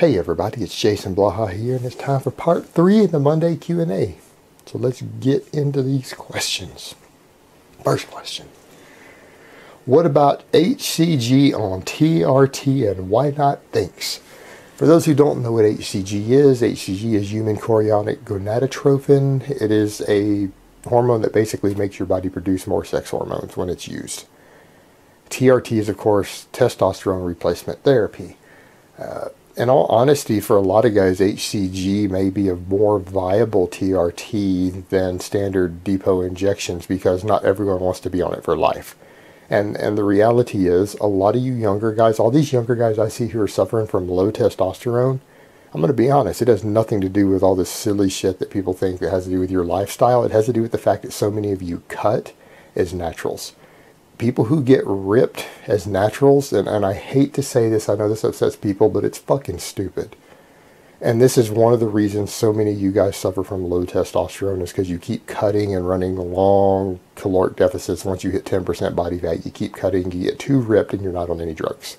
Hey everybody, it's Jason Blaha here, and it's time for part 3 of the Monday Q&A. So let's get into these questions. First question. What about HCG on TRT and why not? Thanks. For those who don't know what HCG is human chorionic gonadotropin. It is a hormone that basically makes your body produce more sex hormones when it's used. TRT is, of course, testosterone replacement therapy. In all honesty, for a lot of guys, HCG may be a more viable TRT than standard depot injections because not everyone wants to be on it for life. And the reality is, a lot of you younger guys, all these younger guys I see who are suffering from low testosterone, I'm going to be honest, it has nothing to do with all this silly shit that people think that has to do with your lifestyle. It has to do with the fact that so many of you cut as naturals. People who get ripped as naturals, and I hate to say this, I know this upsets people, but it's fucking stupid. And this is one of the reasons so many of you guys suffer from low testosterone is because you keep cutting and running long caloric deficits. Once you hit 10% body fat, you keep cutting, you get too ripped, and you're not on any drugs.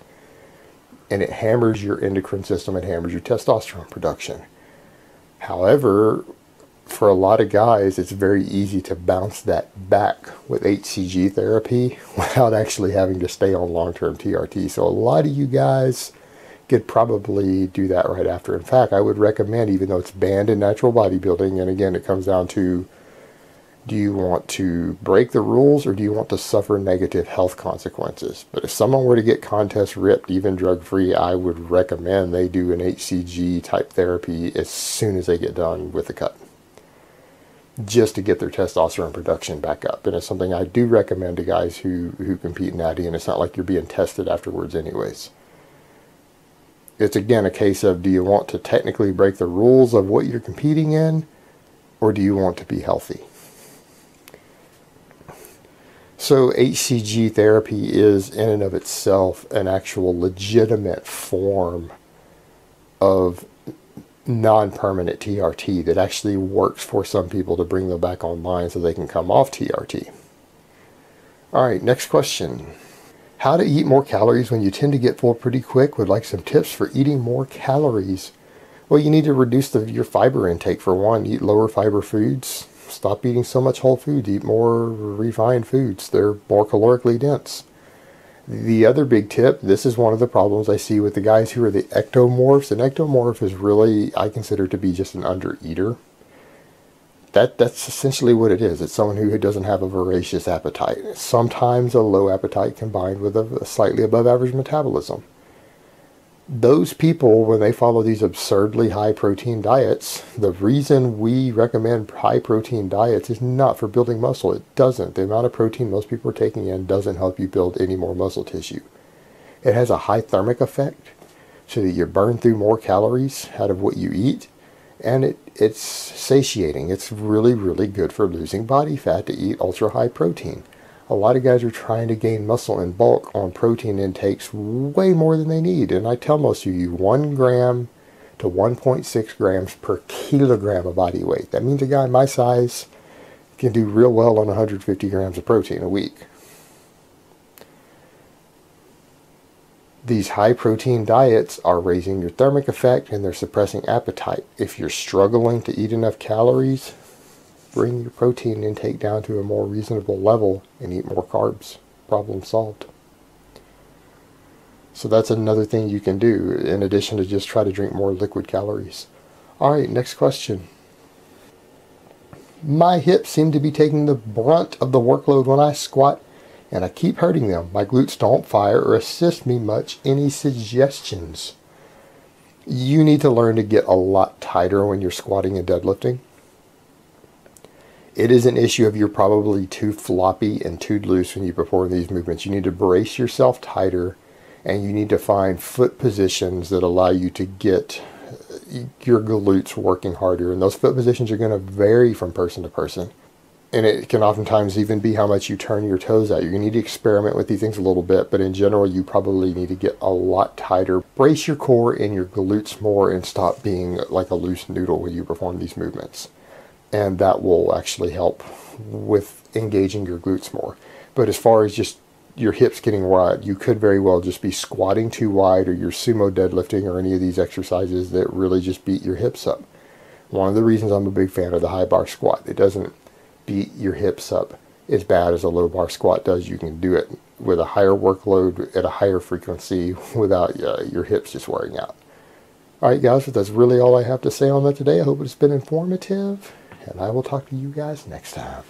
And it hammers your endocrine system, it hammers your testosterone production. However, for a lot of guys, it's very easy to bounce that back with HCG therapy without actually having to stay on long-term TRT. So a lot of you guys could probably do that right after. In fact, I would recommend, even though it's banned in natural bodybuilding, and again, it comes down to, do you want to break the rules or do you want to suffer negative health consequences? But if someone were to get contest ripped, even drug-free, I would recommend they do an HCG type therapy as soon as they get done with the cut, just to get their testosterone production back up. And it's something I do recommend to guys who compete in natty, and it's not like you're being tested afterwards anyways. It's again a case of, do you want to technically break the rules of what you're competing in, or do you want to be healthy? So HCG therapy is in and of itself an actual legitimate form of non-permanent TRT that actually works for some people to bring them back online so they can come off TRT. All right, next question. How to eat more calories when you tend to get full pretty quick? Would like some tips for eating more calories. Well, you need to reduce your fiber intake for one. Eat lower fiber foods. Stop eating so much whole food. Eat more refined foods. They're more calorically dense. The other big tip, this is one of the problems I see with the guys who are the ectomorphs. An ectomorph is really, I consider to be just an under-eater. That's essentially what it is. It's someone who doesn't have a voracious appetite. Sometimes a low appetite combined with a slightly above average metabolism. Those people, when they follow these absurdly high protein diets, the reason we recommend high protein diets is not for building muscle. It doesn't. The amount of protein most people are taking in doesn't help you build any more muscle tissue. It has a high thermic effect so that you burn through more calories out of what you eat, and it's satiating. It's really, really good for losing body fat to eat ultra high protein. A lot of guys are trying to gain muscle in bulk on protein intakes way more than they need. And I tell most of you, 1 gram to 1.6 grams per kilogram of body weight. That means a guy my size can do real well on 150 grams of protein a week. These high protein diets are raising your thermic effect and they're suppressing appetite. If you're struggling to eat enough calories, bring your protein intake down to a more reasonable level and eat more carbs. Problem solved. So that's another thing you can do in addition to just try to drink more liquid calories. All right, next question. My hips seem to be taking the brunt of the workload when I squat, and I keep hurting them. My glutes don't fire or assist me much. Any suggestions? You need to learn to get a lot tighter when you're squatting and deadlifting. It is an issue of you're probably too floppy and too loose when you perform these movements. You need to brace yourself tighter, and you need to find foot positions that allow you to get your glutes working harder. And those foot positions are going to vary from person to person. And it can oftentimes even be how much you turn your toes out. You're going to need to experiment with these things a little bit, but in general, you probably need to get a lot tighter. Brace your core and your glutes more and stop being like a loose noodle when you perform these movements. And that will actually help with engaging your glutes more. But as far as just your hips getting wide. You could very well just be squatting too wide, or you're sumo deadlifting, or any of these exercises that really just beat your hips up. One of the reasons I'm a big fan of the high bar squat, it doesn't beat your hips up as bad as a low bar squat does. You can do it with a higher workload at a higher frequency without your hips just wearing out. Alright guys, that's really all I have to say on that today. I hope it's been informative, and I will talk to you guys next time.